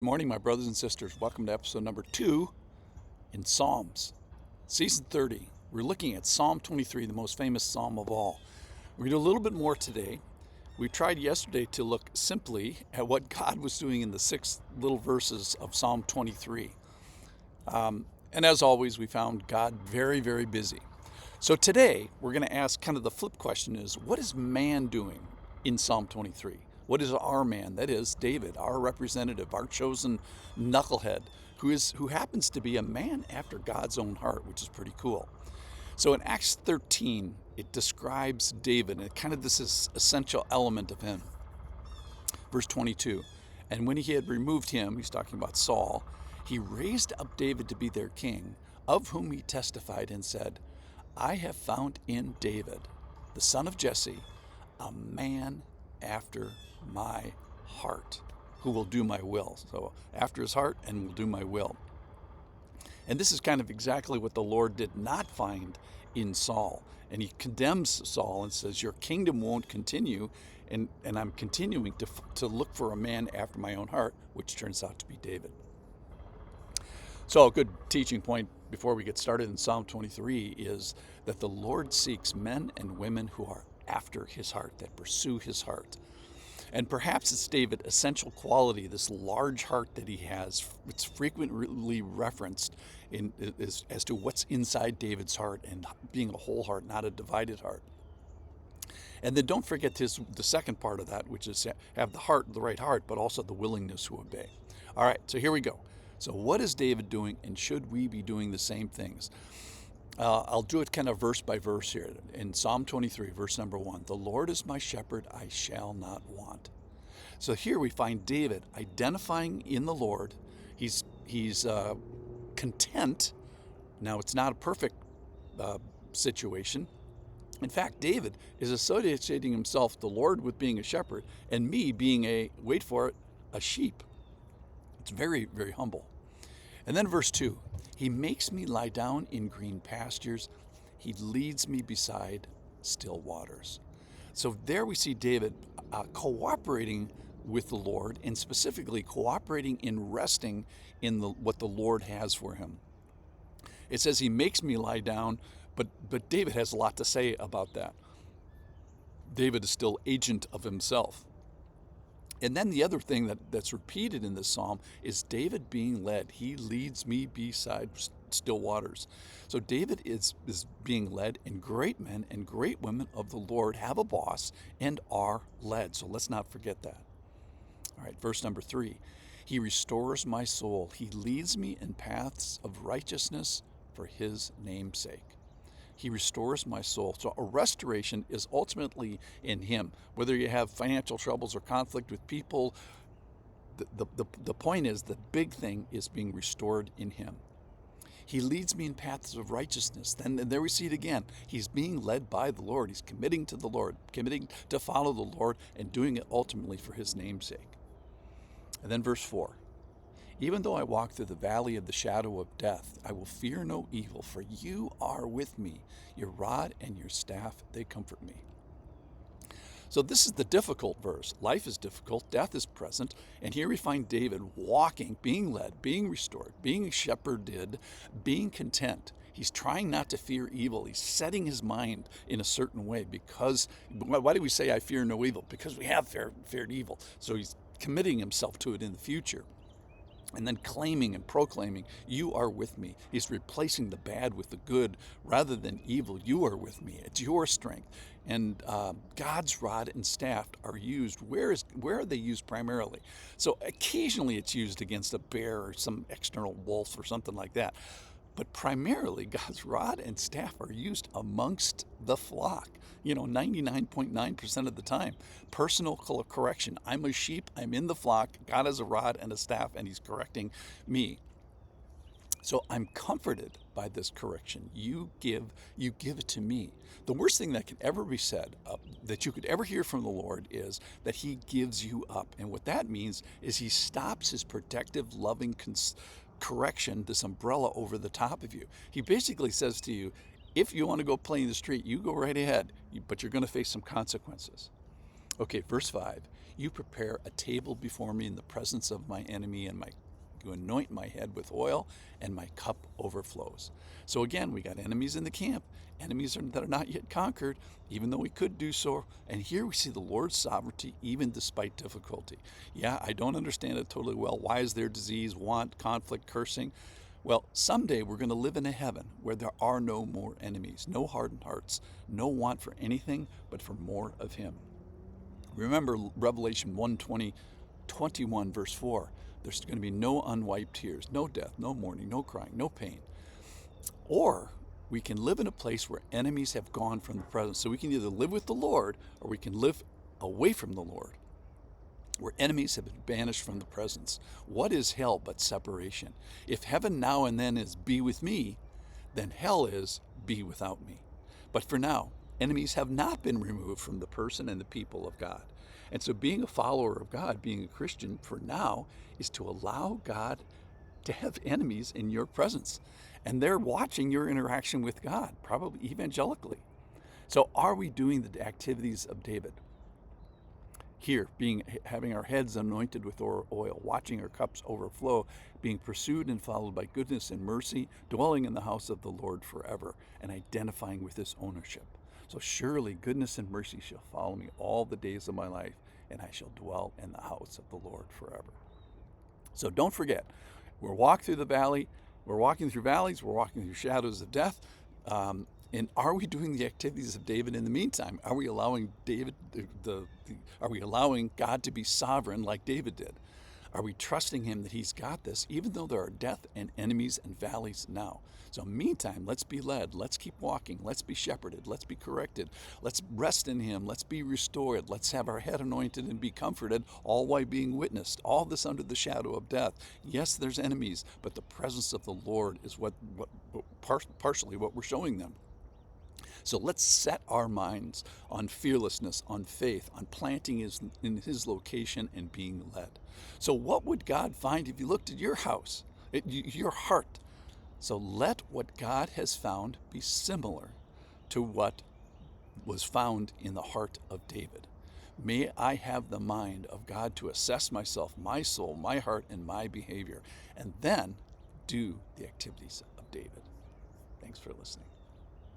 Morning, my brothers and sisters. Welcome to episode number 2 in Psalms, season 30. We're looking at Psalm 23, the most famous psalm of all. We're going to do a little bit more today. We tried yesterday to look simply at what God was doing in the 6 little verses of Psalm 23. And as always, we found God very, very busy. So today, we're going to ask kind of the flip question is, what is man doing in Psalm 23? What is our man? That is David, our representative, our chosen knucklehead, who happens to be a man after God's own heart, which is pretty cool. So in Acts 13, it describes David and kind of this is essential element of him. Verse 22, and when he had removed him, he's talking about Saul, he raised up David to be their king, of whom he testified and said, I have found in David, the son of Jesse, a man after my heart, who will do my will. So after his heart and will do my will. And this is kind of exactly what the Lord did not find in Saul. And he condemns Saul and says, your kingdom won't continue, and I'm continuing to look for a man after my own heart, which turns out to be David. So a good teaching point before we get started in Psalm 23 is that the Lord seeks men and women who are after his heart, that pursue his heart. And perhaps it's David's essential quality, this large heart that he has. It's frequently referenced as to what's inside David's heart and being a whole heart, not a divided heart. And then don't forget the second part of that, which is have the right heart, but also the willingness to obey. All right, so here we go. So what is David doing, and should we be doing the same things? I'll do it kind of verse by verse here. In Psalm 23, verse number 1, the Lord is my shepherd, I shall not want. So here we find David identifying in the Lord. He's content. Now, it's not a perfect situation. In fact, David is associating himself, the Lord, with being a shepherd, and me being wait for it, a sheep. It's very, very humble. And then verse 2, he makes me lie down in green pastures. He leads me beside still waters. So there we see David cooperating with the Lord, and specifically cooperating in resting in what the Lord has for him. It says he makes me lie down, but David has a lot to say about that. David is still agent of himself. And then the other thing that's repeated in this psalm is David being led. He leads me beside still waters. So David is being led, and great men and great women of the Lord have a boss and are led. So let's not forget that. All right, verse number 3. He restores my soul. He leads me in paths of righteousness for his name's sake. He restores my soul. So a restoration is ultimately in him. Whether you have financial troubles or conflict with people, the point is, the big thing is being restored in him. He leads me in paths of righteousness. Then there we see it again. He's being led by the Lord. He's committing to the Lord, committing to follow the Lord, and doing it ultimately for his name's sake. And then verse 4. Even though I walk through the valley of the shadow of death, I will fear no evil, for you are with me. Your rod and your staff, they comfort me. So this is the difficult verse. Life is difficult, death is present, and here we find David walking, being led, being restored, being shepherded, being content. He's trying not to fear evil. He's setting his mind in a certain way because, why do we say I fear no evil? Because we have feared evil. So he's committing himself to it in the future. And then claiming and proclaiming, you are with me. He's replacing the bad with the good rather than evil. You are with me. It's your strength. And God's rod and staff are used. Where are they used primarily? So occasionally it's used against a bear or some external wolf or something like that. But primarily God's rod and staff are used amongst the flock. 99.9% of the time. Personal correction. I'm a sheep. I'm in the flock. God has a rod and a staff, and he's correcting me. So I'm comforted by this correction. You give it to me. The worst thing that can ever be said, that you could ever hear from the Lord, is that he gives you up. And what that means is he stops his protective, loving correction, this umbrella over the top of you. He basically says to you, if you want to go play in the street, you go right ahead, but you're going to face some consequences. Okay, verse 5. You prepare a table before me in the presence of my enemy, and you anoint my head with oil, and my cup overflows. So again, we got enemies in the camp, enemies that are not yet conquered, even though we could do so. And here we see the Lord's sovereignty, even despite difficulty. Yeah, I don't understand it totally well. Why is there disease, want, conflict, cursing? Well, someday we're going to live in a heaven where there are no more enemies, no hardened hearts, no want for anything but for more of Him. Remember Revelation 1:21, verse 4. There's going to be no unwiped tears, no death, no mourning, no crying, no pain. Or we can live in a place where enemies have gone from the presence. So we can either live with the Lord or we can live away from the Lord, where enemies have been banished from the presence. What is hell but separation? If heaven now and then is be with me, then hell is be without me. But for now, enemies have not been removed from the person and the people of God. And so being a follower of God, being a Christian for now, is to allow God to have enemies in your presence. And they're watching your interaction with God, probably evangelically. So are we doing the activities of David? Here, having our heads anointed with oil, watching our cups overflow, being pursued and followed by goodness and mercy, dwelling in the house of the Lord forever, and identifying with His ownership. So surely goodness and mercy shall follow me all the days of my life, and I shall dwell in the house of the Lord forever. So don't forget, we're walking through the valley, we're walking through valleys, we're walking through shadows of death. And are we doing the activities of David in the meantime? Are we allowing are we allowing God to be sovereign like David did? Are we trusting Him that He's got this, even though there are death and enemies and valleys now? So meantime, let's be led. Let's keep walking. Let's be shepherded. Let's be corrected. Let's rest in Him. Let's be restored. Let's have our head anointed and be comforted, all while being witnessed. All this under the shadow of death. Yes, there's enemies, but the presence of the Lord is partially what we're showing them. So let's set our minds on fearlessness, on faith, on planting in His location and being led. So what would God find if He looked at your house, at your heart? So let what God has found be similar to what was found in the heart of David. May I have the mind of God to assess myself, my soul, my heart, and my behavior, and then do the activities of David. Thanks for listening.